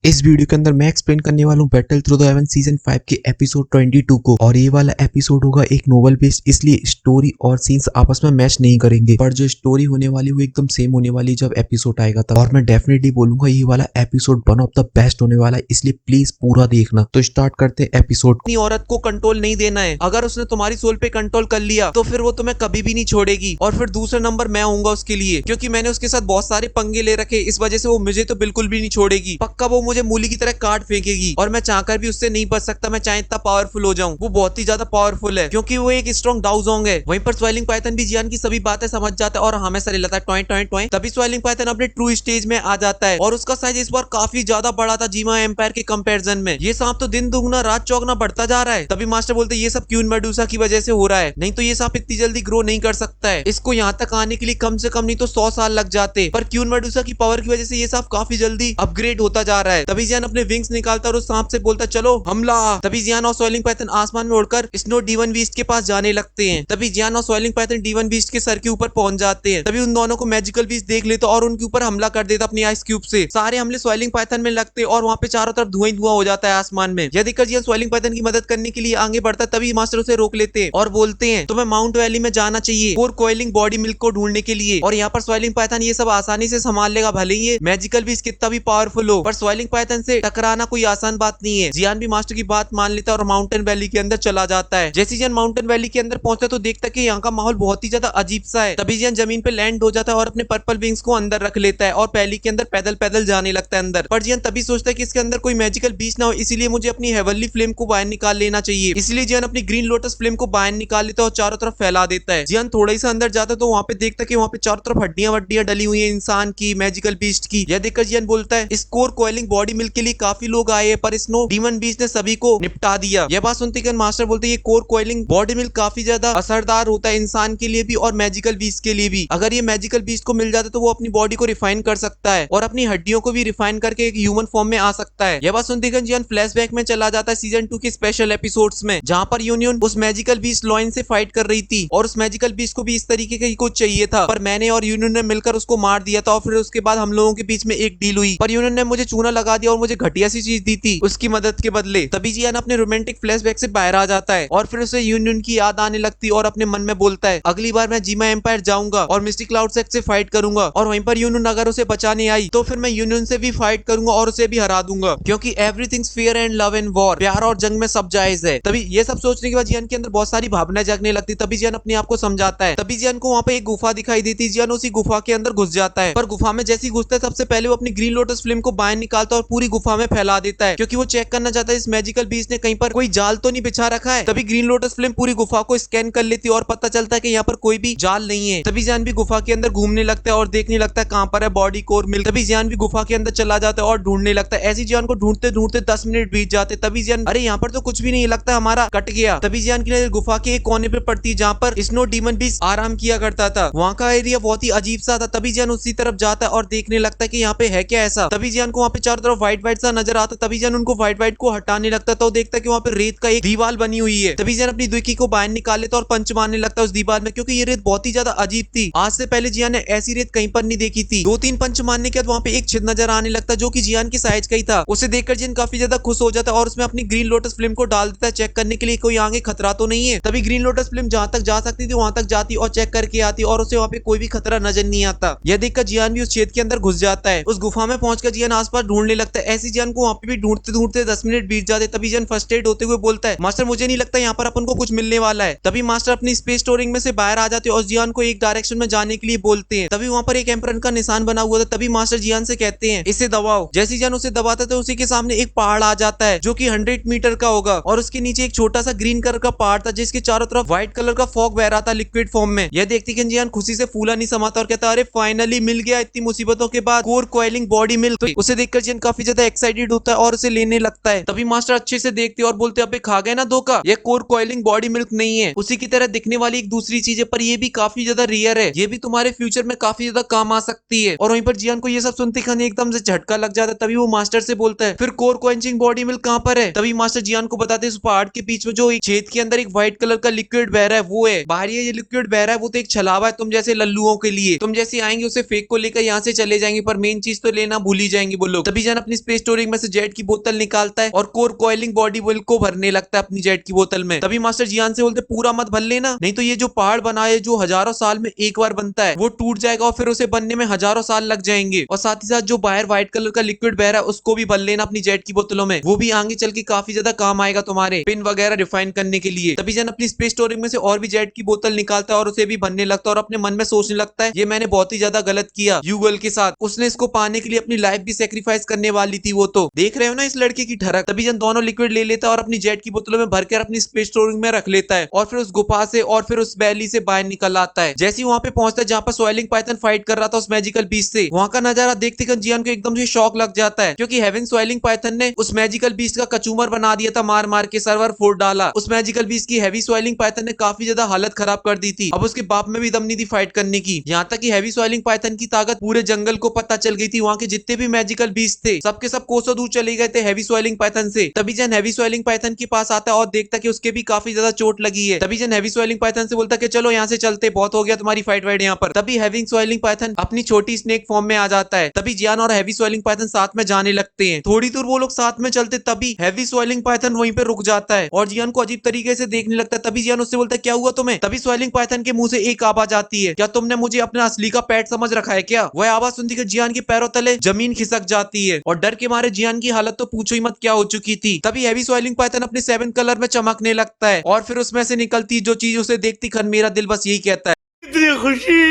इस वीडियो के अंदर मैं एक्सप्लेन करने वाला हूँ battle through the haven season 5 के एपिसोड 22 को। और ये वाला एपिसोड होगा एक नोवेल बेस्ड, इसलिए स्टोरी और सीन्स आपस में मैच नहीं करेंगे, पर जो स्टोरी होने वाली वो एकदम सेम होने वाली जब एपिसोड आएगा तब। और मैं डेफिनेटली बोलूंगा ये वाला episode one of the best होने वाला है, इसलिए प्लीज पूरा देखना। तो स्टार्ट करते एपिसोड। अपनी औरत को कंट्रोल नहीं देना है। अगर उसने तुम्हारी सोल पे कंट्रोल कर लिया तो फिर वो तुम्हें कभी भी नहीं छोड़ेगी। और फिर दूसरा नंबर मैं आऊंगा उसके लिए, क्योंकि मैंने उसके साथ बहुत सारे पंगे ले रखे, इस वजह से वो मुझे तो बिल्कुल भी नहीं छोड़ेगी। पक्का वो मुझे मूली की तरह काट फेंकेगी और मैं चाहकर भी उससे नहीं बच सकता। मैं चाहे इतना पावरफुल हो जाऊं, वो बहुत ही ज्यादा पावरफुल है क्योंकि वो एक स्ट्रॉन्ग डाउजोंग है। वहीं पर स्वेलिंग पाइथन भी जियान की सभी बातें समझ जाता है और हमेशा रहता है टॉय टॉय टॉय। तभी स्वेलिंग पाइथन अपने ट्रू स्टेज में आ जाता है और उसका साइज इस बार काफी ज्यादा बड़ा था जीमा एम्पायर के कंपैरिजन में। ये सांप तो दिन दुगना रात चौगना बढ़ता जा रहा है। तभी मास्टर बोलते ये सब क्वीन मेडुसा की वजह से हो रहा है, नहीं तो ये सांप इतनी जल्दी ग्रो नहीं कर सकता है। इसको यहाँ तक आने के लिए कम से कम नहीं तो 100 साल लग जाते, पर क्वीन मेडुसा की पावर की वजह से ये सांप काफी जल्दी अपग्रेड होता जा रहा है। तभी जियान अपने विंग्स निकालता और उस सांप से बोलता चलो हमला। तभी जियान और स्वेलिंग पाइथन आसमान में उड़कर स्नो डीवन बीस्ट के पास जाने लगते हैं। तभी जियान और स्वेलिंग पाइथन डीवन बीस्ट के सर के ऊपर पहुंच जाते हैं। तभी उन दोनों को मैजिकल बीस्ट देख लेता और उनके ऊपर हमला कर देता अपनी आइस क्यूब से। सारे हमले स्वेलिंग पाइथन में लगते और वहाँ पे चारों तरफ धुआं ही धुआं हो जाता है आसमान में। यदि कर जियान स्वेलिंग पाइथन की मदद करने के लिए आगे बढ़ता तभी मास्टर उसे रोक लेते हैं और बोलते हैं तुम्हें माउंट वैली में जाना चाहिए कोर कोयलिंग बॉडी मिल्क को ढूंढने के लिए। और यहाँ पर स्वेलिंग पाइथन ये सब आसानी से संभाल लेगा, भले ही ये मैजिकल बीस्ट कितना भी पावरफुल हो, पर स्वेलिंग पाइथन से टकराना कोई आसान बात नहीं है। जियान भी मास्टर की बात मान लेता है और माउंटेन वैली के अंदर चला जाता है। जैसे जियान माउंटेन वैली के अंदर पहुंचता है तो देखता है यहाँ का माहौल बहुत ही ज्यादा अजीब सा है। तभी जियान जमीन पे लैंड हो जाता है और अपने पर्पल विंग्स को अंदर रख लेता है और पहली के अंदर पैदल पैदल जाने लगता है अंदर। पर जियान तभी सोचता है कि इसके अंदर कोई मैजिकल बीस्ट ना हो, इसीलिए मुझे अपनी हेवनली फ्लेम को बाहर निकाल लेना चाहिए। इसलिए जियान अपनी ग्रीन लोटस फ्लेम को बाहर निकाल लेता है और चारों तरफ फैला देता है। जियान थोड़ा ही सा अंदर जाता है तो वहाँ पे देखता है कि वहाँ पे चारों तरफ हड्डियां वड्डियां डली हुई है इंसान की, मैजिकल बीस्ट की। यह देखकर जियान बोलता है इस कोर कोयलिंग बॉडी मिल्क के लिए काफी लोग आए हैं, पर स्नो डीमन बीस्ट ने सभी को निपटा दिया। यह बात सुनते ही मास्टर बोलते हैं ये कोर कोयलिंग बॉडी मिल्क काफी ज्यादा असरदार होता है इंसान के लिए भी और मैजिकल बीस्ट के लिए भी। अगर ये मैजिकल बीस्ट को मिल जाता तो वो अपनी बॉडी को रिफाइन कर सकता है और अपनी हड्डियों को भी रिफाइन करके एक ह्यूमन फॉर्म में आ सकता है। यह बात सुनते ही जियान फ्लैशबैक में चला जाता है सीजन 2 के स्पेशल एपिसोड्स में, जहां पर यूनियन उस मैजिकल बीस्ट लॉइन से फाइट कर रही थी और उस मैजिकल बीस्ट को भी इस तरीके का ही कुछ चाहिए था, पर मैंने और यूनियन ने मिलकर उसको मार दिया था। और फिर उसके बाद हम लोगों के बीच में एक डील हुई, पर यूनियन ने मुझे चूना लगा दिया और मुझे घटिया सी चीज दी थी उसकी मदद के बदले। तभी जियान अपने रोमांटिक फ्लैशबैक से बाहर आ जाता है और फिर उसे यूनियन की याद आने लगती और अपने मन में बोलता है अगली बार मैं जीमा एम्पायर जाऊंगा और मिस्टिक क्लाउड सेक्स से फाइट करूंगा, और वहीं पर यूनियन अगर उसे बचाने आई तो फिर मैं यूनियन से भी फाइट करूंगा और उसे भी हरा दूंगा, क्योंकि everything's fair and love and war, प्यार और जंग में सब जायज है। तभी ये सब सोचने के बाद जियान के अंदर बहुत सारी भावनाएं जगने लगती। तभी जियान अपने आप को समझाता है। तभी जियान को वहाँ पे एक गुफा दिखाई देती, जियान उसी गुफा के अंदर घुस जाता है। पर गुफा में जैसे ही घुसता है सबसे पहले वो अपनी ग्रीन लोटस फ्लेम को बाहर निकालता है और पूरी गुफा में फैला देता है, क्योंकि वो चेक करना चाहता है इस मैजिकल बीस्ट ने कहीं पर कोई जाल तो नहीं बिछा रखा है। तभी ग्रीन लोटस फ्लेम पूरी गुफा को स्कैन कर लेती है और पता चलता है कि यहाँ पर कोई भी जाल नहीं है। तभी जियान भी गुफा के अंदर घूमने लगता है और देखने लगता है कहाँ पर है बॉडी कोर मिल्क। तभी जियान भी गुफा के अंदर चला जाता है और ढूंढने लगता है। ऐसी जियान को ढूंढते ढूंढते 10 मिनट बीत जाते। तभी जियान अरे यहाँ पर तो कुछ भी नहीं लगता हमारा कट गया। तभी जियान की नजर गुफा के एक कोने पे पड़ती है जहाँ पर स्नो डीमन बीस्ट आराम किया करता था। वहाँ का एरिया बहुत ही अजीब सा था। तभी जियान उसी तरफ जाता है और देखने लगता है कि यहाँ पे है क्या ऐसा। तभी जियान को वहाँ पे चारों तरफ व्हाइट व्हाइट सा नजर आता। तभी जियान उनको व्हाइट व्हाइट को हटाने लगता तो देखता है कि वहाँ पे रेत का एक दीवार बनी हुई है। तभी जियान अपनी दुकी को बाहर निकाल लेता और पंच मारने लगता है उस दीवार में, क्योंकि ये रेत बहुत ही ज्यादा अजीब थी। आज से पहले जियान ने ऐसी रेत कहीं पर नहीं देखी थी। 2-3 पंच मारने के बाद वहाँ पे एक छेद नजर आने लगता जो कि जियान की साइज का ही था। उसे देखकर जियान काफी ज्यादा खुश हो जाता है और उसमें अपनी ग्रीन लोटस फ्लेम को डाल देता है चेक करने के लिए कोई आगे खतरा तो नहीं है। तभी ग्रीन लोटस फ्लेम जहाँ तक जा सकती थी वहां तक जाती और चेक करके आती और उसे वहाँ पे कोई भी खतरा नजर नहीं आता। यह देखकर जियान भी उस छेद के अंदर घुस जाता है। उस गुफा में पहुंचकर जियान आसपास ढूंढने लगता है। ऐसी जियान को वहाँ पे भी ढूंढते ढूंढते 10 मिनट बीत जाते। तभी जियान फर्स्ट एड होते हुए बोलता है मास्टर मुझे नहीं लगता यहाँ पर अपन को कुछ मिलने वाला है। तभी मास्टर अपनी स्पेस स्टोरिंग में से बाहर आ जाते और जियान को एक डायरेक्शन में जाने के लिए बोलते हैं। तभी वहाँ पर एक एम्परर का निशान बना हुआ था। तभी मास्टर जियान से कहते हैं इसे दबाओ। जैसे जियान उसे दबाता तो उसी के सामने एक पहाड़ आ जाता है जो कि 100 मीटर का होगा और उसके नीचे एक छोटा सा ग्रीन कलर का पहाड़ था जिसके चारों तरफ व्हाइट कलर का फॉग बह रहा था लिक्विड फॉर्म में। यह देखती कि जियान खुशी से फूला नहीं समाता और कहता अरे फाइनली मिल गया इतनी मुसीबतों के बाद कोर कोयलिंग बॉडी मिल्क। तो उसे देखकर जियान काफी ज्यादा एक्साइटेड होता है और उसे लेने लगता है। तभी मास्टर अच्छे से देखते और बोलते अबे खा गए ना धोखा, ये कोर कोयलिंग बॉडी मिल्क नहीं है, उसी की तरह दिखने वाली एक दूसरी चीज है, पर ये भी काफी ज्यादा रेयर है, ये भी तुम्हारे फ्यूचर में काफी ज्यादा काम आ सकती है। और वहीं पर जियान को ये सब सुनते खाने एकदम से झटका लग जाता है। तभी वो मास्टर से बोलता है फिर कोर कोयलिंग बॉडी मिल्क कहाँ पर है। तभी मास्टर जियान को बताते हैं उस पहाड़ के बीच में जो एक छेद के अंदर एक व्हाइट कलर का लिक्विड बह रहा है वो है। बाहर ये लिक्विड बह रहा है वो तो एक छलावा है तुम जैसे लल्लुओं के लिए। तुम जैसे आएंगे उसे फेक को लेकर यहाँ से चले जाएंगे, पर मेन चीज तो लेना भूल ही जाएंगे वो लोग। तभी जियान अपनी स्पेस स्टोरेज में से जेट की बोतल निकालता है और कोर कॉइलिंग बॉडी विल को भरने लगता है अपनी जेट की बोतल में। तभी मास्टर जियान से बोलते पूरा मत भर लेना, नहीं तो ये जो पहाड़ बना है जो हजारों साल में एक बार बनता है वो टूट जाएगा और फिर उसे बनने में हजारों साल लग जाएंगे। और साथ ही साथ जो बाहर व्हाइट कलर का लिक्विड बह रहा है उसको भी भर लेना अपनी जेट की बोतलों में, वो भी आगे चल के काफी ज्यादा काम आएगा तुम्हारे पिन वगैरह रिफाइन करने के लिए। तभी जन अपनी स्पेस स्टोरेज में से और भी जेट की बोतल निकालता है और उसे भी भरने लगता है और अपने मन में सोचने लगता है ये मैंने बहुत ही ज्यादा गलत किया यूगल के साथ, उसने इसको पाने के लिए अपनी लाइफ भी सेक्रीफाइस करने वाली थी वो तो। देख रहे हो ना इस लड़के की ठरक। तभी जन दोनों लिक्विड ले लेता है और अपनी जेट की बोतलों में भरकर अपनी स्पेस स्टोरेज में रख लेता है और फिर उस गुफा से और फिर उस वैली से बाहर निकल आता है। जैसे ही वहां पे पहुंचता है जहां पर स्वेलिंग पाइथन फाइट कर रहा था उस मैजिकल बीस्ट से, वहां का नजारा देखते ही जियान को एकदम से शॉक लग जाता है क्योंकि हेवन स्वेलिंग पाइथन ने उस मैजिकल बीस्ट का कचूमर बना दिया था, मार मार के सर्वर फोड़ डाला। उस मैजिकल बीस्ट की हेवी स्वेलिंग पाइथन ने काफी ज्यादा हालत खराब कर दी थी। अब उसके बाप में भी दम नहीं थी फाइट करने की। यहाँ तक कि हेवी स्वेलिंग पाइथन की ताकत पूरे जंगल को पता चल गई थी। वहां के जितने भी मैजिकल बीस्ट थे सबके सब कोसों दूर चले गए थे हेवी स्वेलिंग पाइथन से। तभी जन हेवी स्वेलिंग पाइथन के पास आता है और देखता कि उसके भी काफी ज्यादा चोट लगी है। तभी जन हेवी स्वेलिंग पाइथन से बोलता कि चलो यहाँ से चलते, बहुत हो गया तुम्हारी फाइट वाइट यहाँ पर। तभी हेवी स्वेलिंग पाइथन अपनी छोटी स्नेक फॉर्म में आ जाता है। तभी जियान और हेवी स्वेलिंग पाइथन साथ में जाने लगते हैं। थोड़ी दूर वो लोग साथ में चलते तभी हेवी स्वेलिंग पाइथन वहीं पे रुक जाता है और जियान को अजीब तरीके से देखने लगता है। तभी जियान उससे बोलता है क्या हुआ तुम्हें? तभी स्वेलिंग पाइथन के मुंह से एक आवाज आती है, क्या तुमने मुझे अपना असली का पेट समझ रखा है क्या? वह आवाज सुनती है जियान के पैरों तले जमीन खिसक जाती है और डर के मारे जियान की हालत तो पूछो ही मत क्या हो चुकी थी। तभी हेवी स्वेलिंग पाइथन अपने 7 कलर में चमकने लगता है और फिर उसमें से निकलती जो चीज उसे देखती खन मेरा दिल बस यही कहता है इतनी खुशी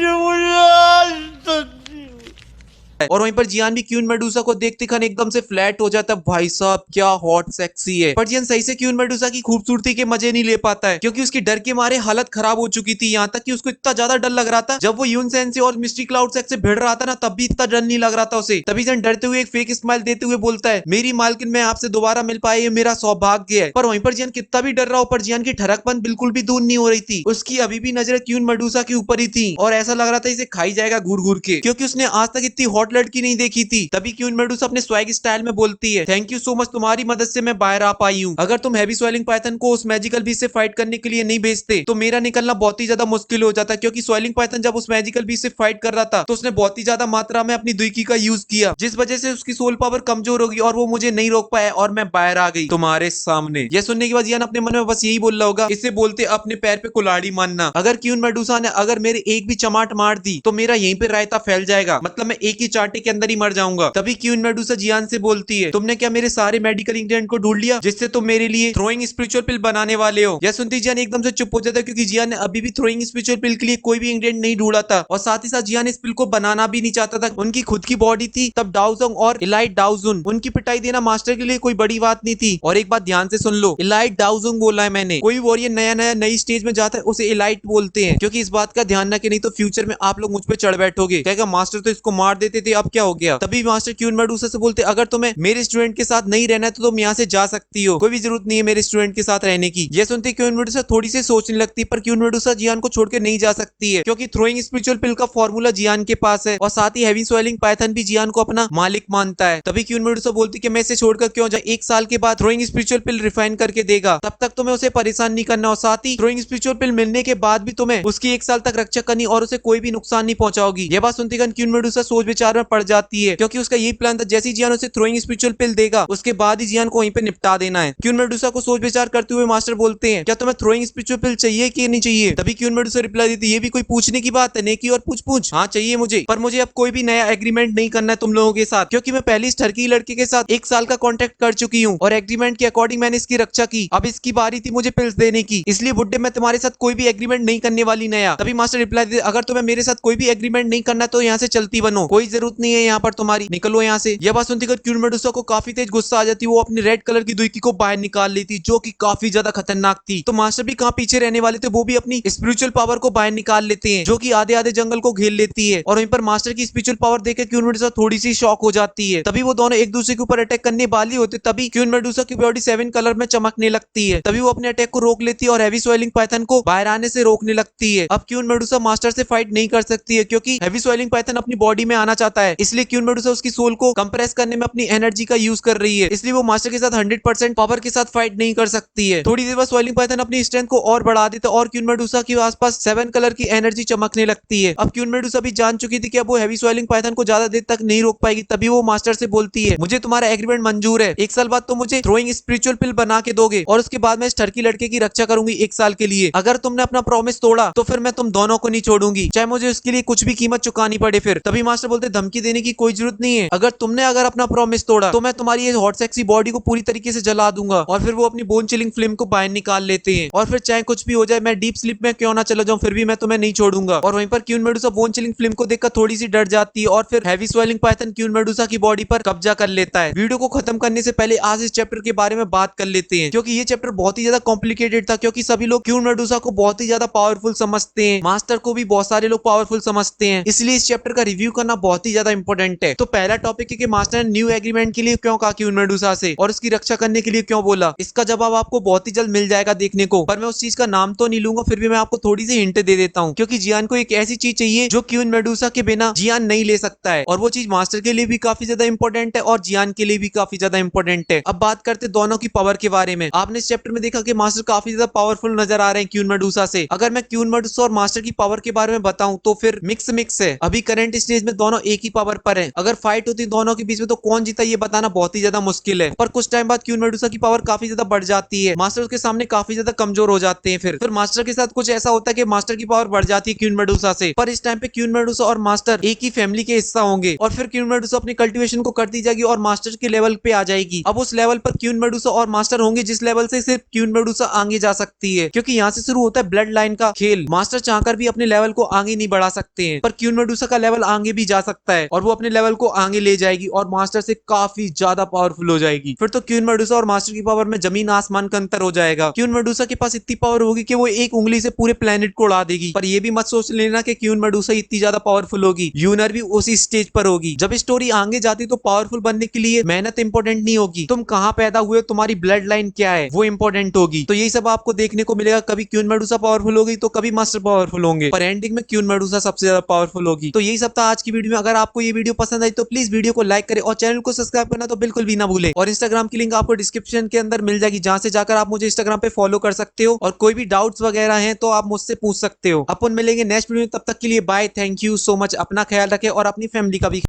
मुझे आज तक। और वहीं पर जियान भी क्वीन मेडुसा को देखते खन एकदम से फ्लैट हो जाता है। भाई साहब क्या हॉट सेक्सी है। पर जियान सही से क्वीन मेडुसा की खूबसूरती के मजे नहीं ले पाता है क्योंकि उसकी डर के मारे हालत खराब हो चुकी थी। यहाँ तक कि उसको इतना ज्यादा डर लग रहा था जब वो यून सेन से और मिस्ट्री क्लाउड सेक्स से भिड़ रहा था ना, तब भी इतना डर नहीं लग रहा था उसे। तभी जियान डरते हुए एक फेक स्माइल देते हुए बोलता है मेरी मालकिन, मैं आपसे दोबारा मिल पाए ये मेरा सौभाग्य है। पर वहीं पर जियान कितना भी डर रहा हो पर जियान की ठरकपन बिल्कुल भी दूर नहीं हो रही थी। उसकी अभी भी नजर क्वीन मेडुसा के ऊपर ही थी और ऐसा लग रहा था इसे खाई जाएगा घूर घूर के, क्योंकि उसने आज तक इतनी हॉट लड़की नहीं देखी थी। तभी क्वीन मेडुसा अपने स्वैग स्टाइल में बोलती है थैंक यू सो मच, तुम्हारी मदद से मैं बाहर आ पाई हूँ। अगर तुम हेवी स्वेलिंग पाइथन को उस मैजिकल बीस्ट से फाइट करने के लिए नहीं भेजते तो मेरा निकलना बहुत ही ज्यादा मुश्किल हो जाता, क्योंकि स्वेलिंग पाइथन जब उस मैजिकल बीस्ट से फाइट कर रहा था तो उसने बहुत ही ज्यादा मात्रा में अपनी दुईकी का यूज किया, जिस वजह से उसकी सोल पावर कमजोर होगी और वो मुझे नहीं रोक पाया और मैं बाहर आ गई तुम्हारे सामने। यह सुनने के बाद जियान अपने मन में बस यही बोल रहा होगा, इससे बोलते अपने पैर पे कुल्हाड़ी मारना। अगर क्वीन मेडुसा ने अगर मेरे एक भी चमाट मार दी तो मेरा यहीं पे रायता फैल जाएगा, मतलब मैं एक ही चाटे के अंदर ही मर जाऊंगा। तभी क्वीन मेडुसा जियान से बोलती है तुमने क्या मेरे सारे मेडिकल इंग्रेडिएंट को ढूंढ लिया जिससे तुम मेरे लिए थ्रोइंग स्पिरिचुअल पिल बनाने वाले हो? यह सुनती जियान एकदम से चुप हो जाता है क्योंकि जियान ने अभी भी थ्रोइंग स्पिरिचुअल पिल के लिए कोई भी इंग्रेडिएंट नहीं ढूंढा था और साथ ही साथ जियान इस पिल को बनाना भी नहीं चाहता था। उनकी खुद की बॉडी थी तब डाउजोंग और इलाइट डाउजुन, उनकी पिटाई देना मास्टर के लिए कोई बड़ी बात नहीं थी। और एक बात ध्यान से सुन लो, इलाइट डाउजुंग बोला है मैंने। कोई वॉरियर नया नया नई स्टेज में जाता है उसे इलाइट बोलते हैं, क्योंकि इस बात का ध्यान रखें नहीं तो फ्यूचर में आप लोग मुझ पे चढ़ बैठोगे कहेगा मास्टर तो इसको मार देते थे अब क्या हो गया। तभी मास्टर क्वीन मेडुसा से बोलते अगर तुम्हें मेरे स्टूडेंट के साथ नहीं रहना है तो तुम यहाँ से जा सकती हो, कोई भी जरूरत नहीं है मेरे स्टूडेंट के साथ रहने की। यह सुनते क्वीन मेडुसा थोड़ी सी सोचने लगती है, पर क्वीन मेडुसा जियान को छोड़ के नहीं जा सकती है क्योंकि थ्रोइंग स्पिरिचुअल पिल का फॉर्मूला जियान के पास है और साथ ही हेवी स्वेलिंग पाइथन भी जियान को अपना मालिक मानता है। तभी क्वीन मेडुसा बोलती कि मैं इसे छोड़कर क्यों जाए, 1 साल के बाद थ्रोइंग स्पिरिचुअल पिल रिफाइन करके देगा, तब तक तुम्हें उसे परेशान नहीं करना और साथ ही थ्रोइंग स्पिरिचुअल पिल मिलने के बाद भी तुम्हें उसकी 1 साल तक रक्षा करनी और उसे कोई भी नुकसान नहीं पहुंचाओगी। यह बात सुनते क्वीन मेडुसा सोच विचार में पड़ जाती है क्योंकि उसका यही प्लान था, जैसे जियान उसे थ्रोइंग स्पिरिचुअल पिल देगा उसके बाद ही जियान को वहीं पे निपटा देना है। क्वीन मेडुसा को सोच विचार करते हुए मास्टर बोलते हैं क्या तुम्हें थ्रोइंग स्पिरिचुअल पिल चाहिए कि नहीं चाहिए? तभी क्वीन मेडुसा रिप्लाई देती है ये भी कोई पूछने की बात है, नेकी और पूछ पूछ। हाँ चाहिए मुझे, पर मुझे अब कोई भी नया एग्रीमेंट नहीं करना है तुम लोगों के साथ, क्योंकि मैं पहले इस टर्की लड़के के साथ 1 साल का कॉन्ट्रैक्ट कर चुकी हूँ और एग्रीमेंट के अकॉर्डिंग मैंने इसकी रक्षा की। अब इसकी बारी थी मुझे पिल्स देने की, इसलिए बुड्ढे मैं तुम्हारे साथ कोई भी एग्रीमेंट नहीं करने वाली नया। तभी मास्टर रिप्लाई देते अगर तुम्हें मेरे साथ कोई भी एग्रीमेंट नहीं करना तो यहाँ से चलती बनो, कोई जरूरत नहीं है यहाँ पर तुम्हारी, निकलो यहाँ से। यह बात सुनती क्वीन मेडुसा को काफी तेज गुस्सा आ जाती, वो अपनी रेड कलर की दुईकी को बाहर निकाल लेती जो कि काफी ज्यादा खतरनाक थी। तो मास्टर भी कहाँ पीछे रहने वाले थे, वो भी अपनी स्पिरिचुअल पावर को बाहर निकाल लेते हैं जो कि आधे आधे जंगल को घेर लेती है। और वहीं पर मास्टर की स्पिरिचुअल पावर देखकर क्वीन मेडुसा थोड़ी सी शॉक हो जाती है। तभी वो दोनों एक दूसरे के ऊपर अटैक करने वाली होते तभी क्वीन मेडुसा की बॉडी 7 कलर में चमकने लगती है। तभी वो अपने अटैक को रोक लेती है और हेवी स्वेलिंग पाइथन को बाहर आने से रोकने लगती है। अब क्वीन मेडुसा मास्टर से फाइट नहीं कर सकती है क्योंकि हेवी स्वेलिंग पाइथन अपनी बॉडी में आना चाहता जाता है, इसलिए क्वीन मेडुसा उसकी सोल को कंप्रेस करने में अपनी एनर्जी का यूज कर रही है, इसलिए वो मास्टर के साथ 100% पावर के साथ फाइट नहीं कर सकती है। थोड़ी देर बाद स्वेलिंग पाइथन अपनी स्ट्रेंथ को और बढ़ा देता है और क्वीन मेडुसा के आसपास 7 कलर की एनर्जी चमकने लगती है। अब क्वीन मेडुसा भी जान चुकी थी कि अब वो हैवी स्वेलिंग पाइथन को ज्यादा देर तक नहीं रोक पाएगी, तभी वो मास्टर से बोलती है, मुझे तुम्हारा एग्रीमेंट मंजूर है, 1 साल बाद तुम मुझे थ्रोइंग स्पिरिचुअल पिल बना के दोगे और उसके बाद मैं इस टर्की लड़के की रक्षा करूंगी 1 साल के लिए। अगर तुमने अपना प्रॉमिस तोड़ा तो फिर मैं तुम दोनों को नहीं छोड़ूंगी, चाहे मुझे उसके लिए कुछ भी कीमत चुकानी पड़े। फिर तभी मास्टर बोलते, धमकी देने की कोई जरूरत नहीं है, अगर तुमने अपना प्रॉमिस तोड़ा तो मैं तुम्हारी ये हॉट सेक्सी बॉडी को पूरी तरीके से जला दूंगा। और फिर वो अपनी बोन चिलिंग फ्लेम को बाहर निकाल लेते हैं और फिर चाहे कुछ भी हो जाए, मैं डीप स्लीप में क्यों ना चला जाऊं, फिर भी मैं तुम्हें नहीं छोड़ूंगा। और वहीं पर queen Medusa bone chilling flame को देखकर थोड़ी सी डर जाती है और फिर heavy swelling Python queen Medusa की बॉडी पर कब्जा कर लेता है। वीडियो को खत्म करने से पहले आज इस चैप्टर के बारे में बात कर लेते हैं, क्योंकि ये चैप्टर बहुत ही ज्यादा कॉम्प्लिकेटेड था, क्योंकि सभी लोग क्वीन मेडुसा को बहुत ही ज्यादा पावरफुल समझते हैं, मास्टर को भी बहुत सारे लोग पावरफुल समझते हैं, इसलिए इस चैप्टर का रिव्यू करना बहुत ही ज्यादा इंपॉर्टेंट है। तो पहला टॉपिक है कि मास्टर ने न्यू एग्रीमेंट के लिए क्यों कहा क्वीन मेडुसा से और उसकी रक्षा करने के लिए क्यों बोला। इसका जवाब आपको बहुत ही जल्द मिल जाएगा देखने को, पर मैं उस चीज का नाम तो नहीं लूंगा, फिर भी मैं आपको थोड़ी सी हिंट दे देता हूँ, क्योंकि जियान को एक ऐसी चीज चाहिए जो क्वीन मेडुसा के बिना जियान नहीं ले सकता है, और वो चीज मास्टर के लिए भी काफी ज्यादा इंपॉर्टेंट है और जियान के लिए भी काफी ज्यादा इंपॉर्टेंट है। अब बात करते दोनों की पावर के बारे में। आपने इस चैप्टर में देखा कि मास्टर काफी ज्यादा पावरफुल नजर आ रहे हैं क्वीन मेडुसा से। अगर मैं क्वीन मेडुसा और मास्टर की पावर के बारे में बताऊं तो फिर मिक्स है, अभी करंट स्टेज में दोनों एक ही पावर पर है। अगर फाइट होती दोनों के बीच में तो कौन जीता ये बताना बहुत ही ज्यादा मुश्किल है, पर कुछ टाइम बाद क्वीन मेडुसा की पावर काफी ज्यादा बढ़ जाती है, मास्टर उसके सामने काफी ज्यादा कमजोर हो जाते हैं। फिर मास्टर के साथ कुछ ऐसा होता है कि मास्टर की पावर बढ़ जाती है क्वीन मेडुसा से, पर इस टाइम पे क्वीन मेडुसा और मास्टर एक ही फैमिली के हिस्सा होंगे और फिर क्वीन मेडुसा अपनी कल्टीवेशन को करती जाएगी और मास्टर के लेवल पे आ जाएगी। अब उस लेवल पर क्वीन मेडुसा और मास्टर होंगे जिस लेवल से सिर्फ क्वीन मेडुसा आगे जा सकती है, क्योंकि यहाँ से शुरू होता है ब्लड लाइन का खेल। मास्टर चाहकर भी अपने लेवल को आगे नहीं बढ़ा सकते हैं, पर क्वीन मेडुसा का लेवल आगे भी जा सकता है और वो अपने लेवल को आगे ले जाएगी और मास्टर से काफी ज्यादा पावरफुल हो जाएगी। फिर तो क्वीन मेडुसा और मास्टर की पावर में जमीन आसमान का अंतर हो जाएगा। क्वीन मेडुसा के पास इतनी पावर होगी कि वो एक उंगली से पूरे प्लेनेट को उड़ा देगी, पर ये भी मत सोच लेना कि क्वीन मेडुसा इतनी ज्यादा पावरफुल होगी, यूनर भी उसी स्टेज पर होगी। जब स्टोरी आगे जाती तो पावरफुल बनने के लिए मेहनत इंपॉर्टेंट नहीं होगी, तुम कहाँ पैदा हुए, तुम्हारी ब्लड लाइन क्या है, वो इंपॉर्टेंट होगी। तो यही सब आपको देखने को मिलेगा, कभी क्वीन मेडुसा पावरफुल होगी तो कभी मास्टर पावरफुल होंगे, पर एंडिंग में क्वीन मेडुसा सबसे ज्यादा पावरफुल होगी। तो यही सब था आज की वीडियो में। अगर आपको ये वीडियो पसंद आई तो प्लीज वीडियो को लाइक करें और चैनल को सब्सक्राइब करना तो बिल्कुल भी ना भूलें। और इंस्टाग्राम की लिंक आपको डिस्क्रिप्शन के अंदर मिल जाएगी, जहां से जाकर आप मुझे इंस्टाग्राम पे फॉलो कर सकते हो और कोई भी डाउट्स वगैरह हैं तो आप मुझसे पूछ सकते हो। अपन मिलेंगे नेक्स्ट वीडियो में, तब तक के लिए bye, thank you so much. अपना ख्याल रखें और अपनी फैमिली का भी।